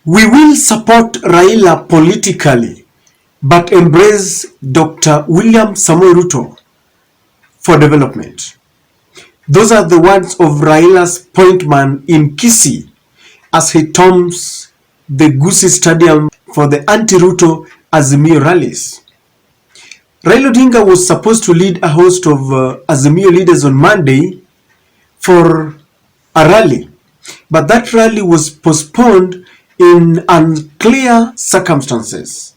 We will support Raila politically, but embrace Dr. William Samoei Ruto for development. Those are the words of Raila's point man in Kisii as he tombs the Gusii Stadium for the anti-Ruto Azimio rallies. Raila Odinga was supposed to lead a host of Azimio leaders on Monday for a rally, but that rally was postponed in unclear circumstances.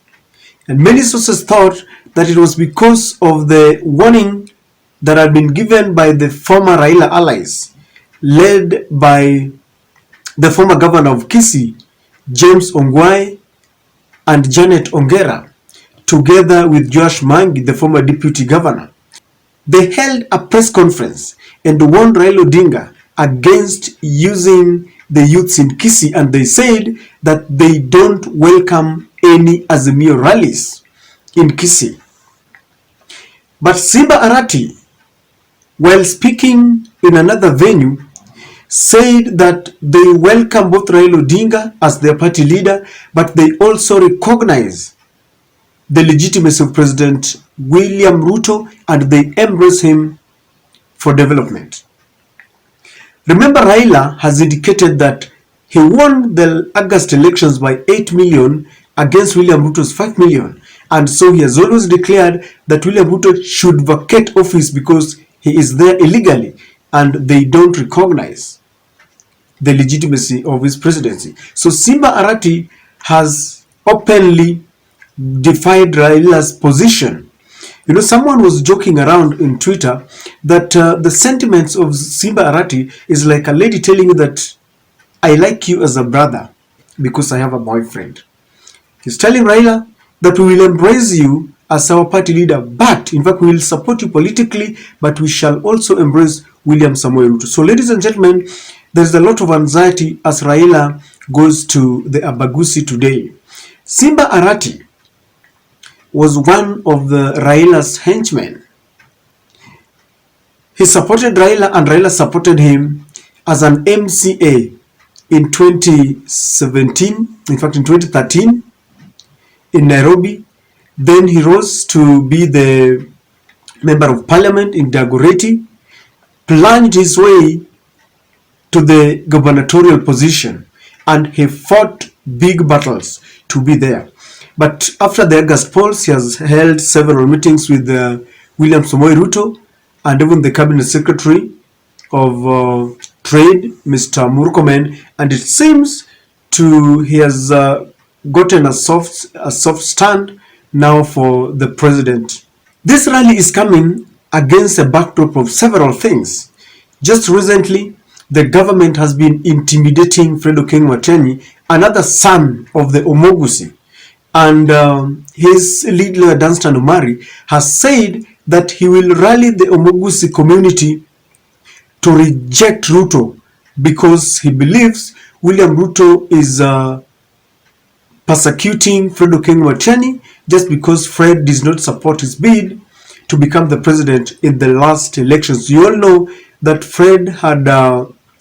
And many sources thought that it was because of the warning that had been given by the former Raila allies, led by the former governor of Kisii, James Ongwae, and Janet Ongera, together with Joash Mangi, the former deputy governor. They held a press conference and warned Raila Odinga against using the youths in Kisii, and they said that they don't welcome any Azimio rallies in Kisii. But Simba Arati, while speaking in another venue, said that they welcome both Raila Odinga as their party leader, but they also recognize the legitimacy of President William Ruto and they embrace him for development. Remember, Raila has indicated that he won the August elections by 8 million against William Ruto's 5 million. And so he has always declared that William Ruto should vacate office because he is there illegally and they don't recognize the legitimacy of his presidency. So Simba Arati has openly defied Raila's position. You know, someone was joking around in Twitter that the sentiments of Simba Arati is like a lady telling you that I like you as a brother because I have a boyfriend. He's telling Raila that we will embrace you as our party leader, but in fact we will support you politically, but we shall also embrace William Samoei Ruto. So ladies and gentlemen, there's a lot of anxiety as Raila goes to the Abagusi today. Simba Arati was one of the Raila's henchmen. He supported Raila and Raila supported him as an MCA in 2017, in fact in 2013 in Nairobi. Then he rose to be the member of parliament in Dagoretti, plunged his way to the gubernatorial position, and he fought big battles to be there. But after the August polls, he has held several meetings with William Samoei Ruto and even the cabinet secretary of trade, Mr. Murkomen, and it seems he has gotten a soft stand now for the president. This rally is coming against a backdrop of several things. Just recently, the government has been intimidating Fredrick Otieno, another son of the Omogusi, and his lead lawyer Danstan Omari has said that he will rally the Omogusi community to reject Ruto because he believes William Ruto is persecuting Fredrick Otieno just because Fred does not support his bid to become the president in the last elections. You all know that Fred had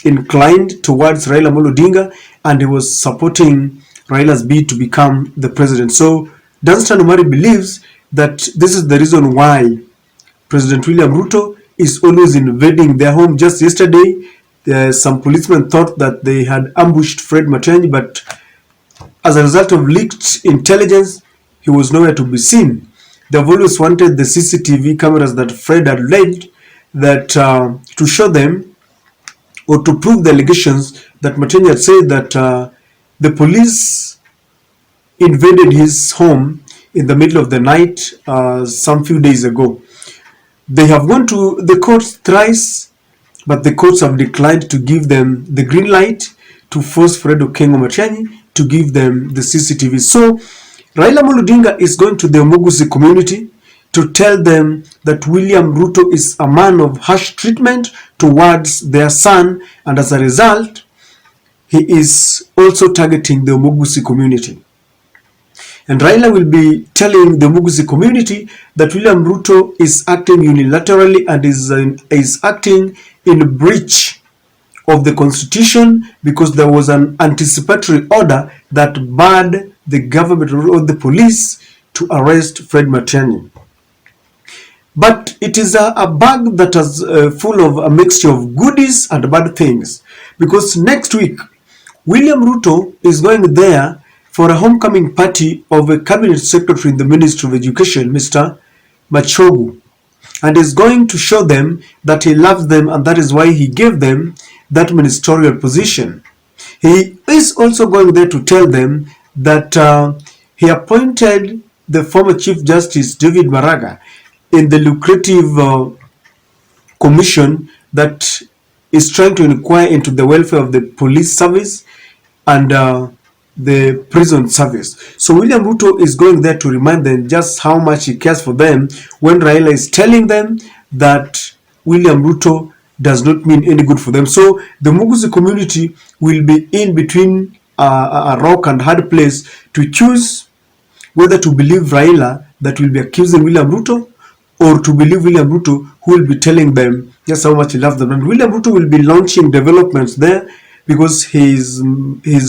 inclined towards Raila Odinga and he was supporting Raila's bid to become the president. So Danstan Omari believes that this is the reason why President William Ruto is always invading their home. Just yesterday, some policemen thought that they had ambushed Fred Matiang'i, but as a result of leaked intelligence, he was nowhere to be seen. They've always wanted the CCTV cameras that Fred had alleged that to show them or to prove the allegations that Matiang'i had said that the police invaded his home in the middle of the night some few days ago. They have gone to the courts thrice, but the courts have declined to give them the green light to force Fredrick Otieno to give them the CCTV. So Raila Odinga is going to the Omogusi community to tell them that William Ruto is a man of harsh treatment towards their son, and as a result, he is also targeting the Omogusi community. And Raila will be telling the Omogusi community that William Ruto is acting unilaterally and is acting in breach of the constitution because there was an anticipatory order that barred the government or the police to arrest Fred Matiang'i. But it is a bag that is full of a mixture of goodies and bad things, because next week William Ruto is going there for a homecoming party of a cabinet secretary in the Ministry of Education, Mr. Machogu, and is going to show them that he loves them, and that is why he gave them that ministerial position. He is also going there to tell them that he appointed the former Chief Justice David Maraga in the lucrative commission that is trying to inquire into the welfare of the police service and the prison service. So William Ruto is going there to remind them just how much he cares for them, when Raila is telling them that William Ruto does not mean any good for them. So the Muguzi community will be in between a rock and hard place to choose whether to believe Raila that will be accusing William Ruto, or to believe William Ruto who will be telling them just how much he loves them. And William Ruto will be launching developments there because he's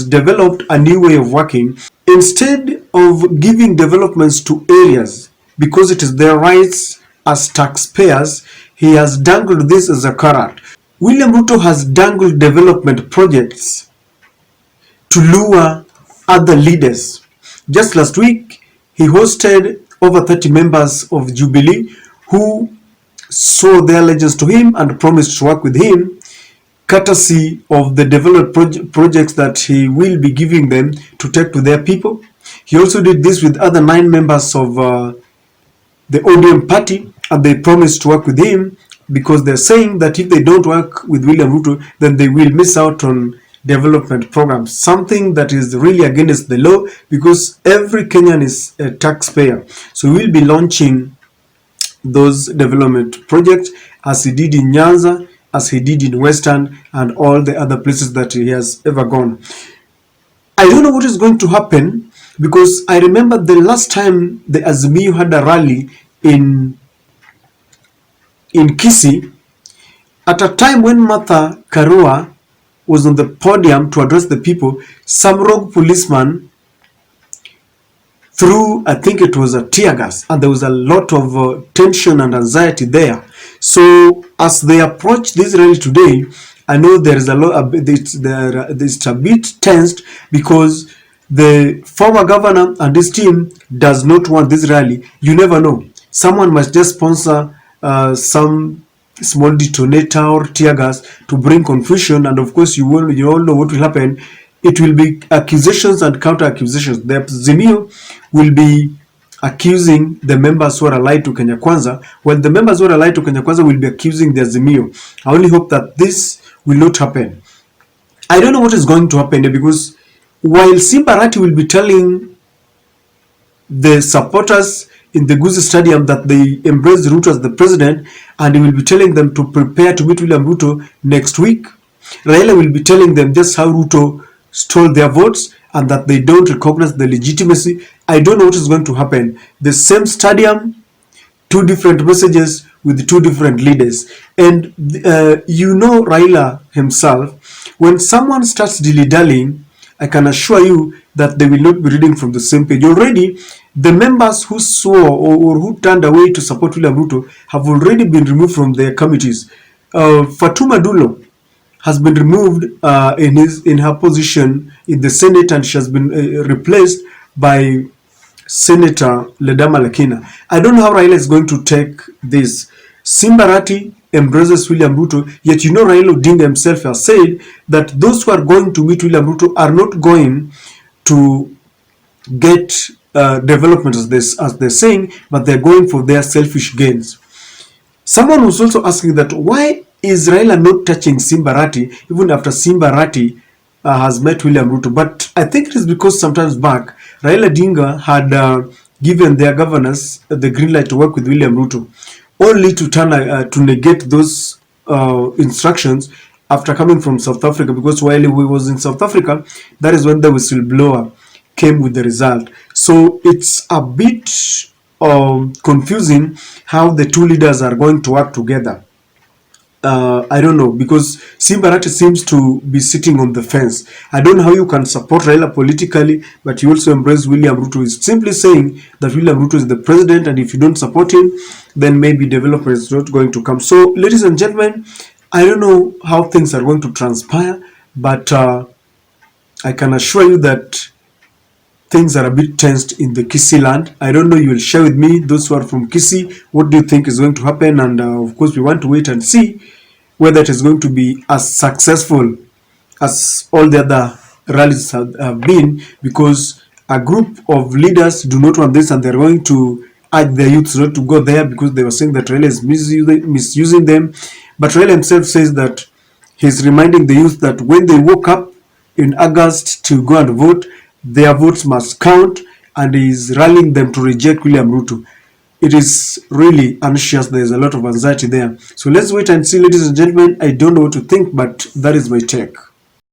developed a new way of working. Instead of giving developments to areas because it is their rights as taxpayers, he has dangled this as a carrot. William Ruto has dangled development projects to lure other leaders. Just last week, he hosted over 30 members of Jubilee who swore their allegiance to him and promised to work with him, courtesy of the development projects that he will be giving them to take to their people. He also did this with other 9 members of the ODM party, and they promised to work with him because they're saying that if they don't work with William Ruto, then they will miss out on development programs, something that is really against the law, because every Kenyan is a taxpayer. So we'll be launching those development projects as he did in Nyanza, as he did in Western, and all the other places that he has ever gone. I don't know what is going to happen, because I remember the last time the Azimio had a rally in Kisii, at a time when Martha Karua was on the podium to address the people, some rogue policeman threw, I think it was a tear gas, and there was a lot of tension and anxiety there. So as they approach this rally today, I know there is it's a bit tensed, because the former governor and his team does not want this rally. You never know. Someone must just sponsor some small detonator or tear gas to bring confusion, and of course you all know what will happen. It will be accusations and counter accusations. The Azimio will be accusing the members who are allied to Kenya Kwanza, while the members who are allied to Kenya Kwanza will be accusing the Azimio. I only hope that this will not happen. I don't know what is going to happen, because while Simba Arati will be telling the supporters in the Gusii Stadium that they embrace Ruto as the president, and he will be telling them to prepare to meet William Ruto next week, Raila will be telling them just how Ruto stole their votes and that they don't recognize the legitimacy. I don't know what is going to happen. The same stadium, 2 different messages with 2 different leaders. And Raila himself, when someone starts dilly-dallying, I can assure you that they will not be reading from the same page. Already, the members who swore or who turned away to support William Ruto have already been removed from their committees. Fatuma Dulo has been removed in her position in the Senate, and she has been replaced by Senator Ledama Lakina. I don't know how Raila is going to take this. Simba Arati embraces William Ruto, yet Raila Odinga himself has said that those who are going to meet William Ruto are not going to get development as they're saying, but they're going for their selfish gains. Someone was also asking that why is Raila not touching Simba Arati even after Simba Arati has met William Ruto? But I think it is because sometimes back, Raila Odinga had given their governors the green light to work with William Ruto, only to to negate those instructions after coming from South Africa, because while he was in South Africa, that is when the whistleblower came with the result. So it's a bit confusing how the 2 leaders are going to work together. I don't know, because Simbarati seems to be sitting on the fence. I don't know how you can support Raila politically, but you also embrace William Ruto. Is simply saying that William Ruto is the president, and if you don't support him, then maybe development is not going to come. So, ladies and gentlemen, I don't know how things are going to transpire, but I can assure you that things are a bit tensed in the Kisii land. I don't know, you will share with me, those who are from Kisii, what do you think is going to happen? And of course, we want to wait and see whether it is going to be as successful as all the other rallies have been, because a group of leaders do not want this and they're going to urge their youths not to go there because they were saying that Raila is misusing them. But Raila himself says that he's reminding the youth that when they woke up in August to go and vote, their votes must count, and he's rallying them to reject William Ruto. It is really anxious. There's a lot of anxiety there. So let's wait and see, ladies and gentlemen. I don't know what to think, but that is my take.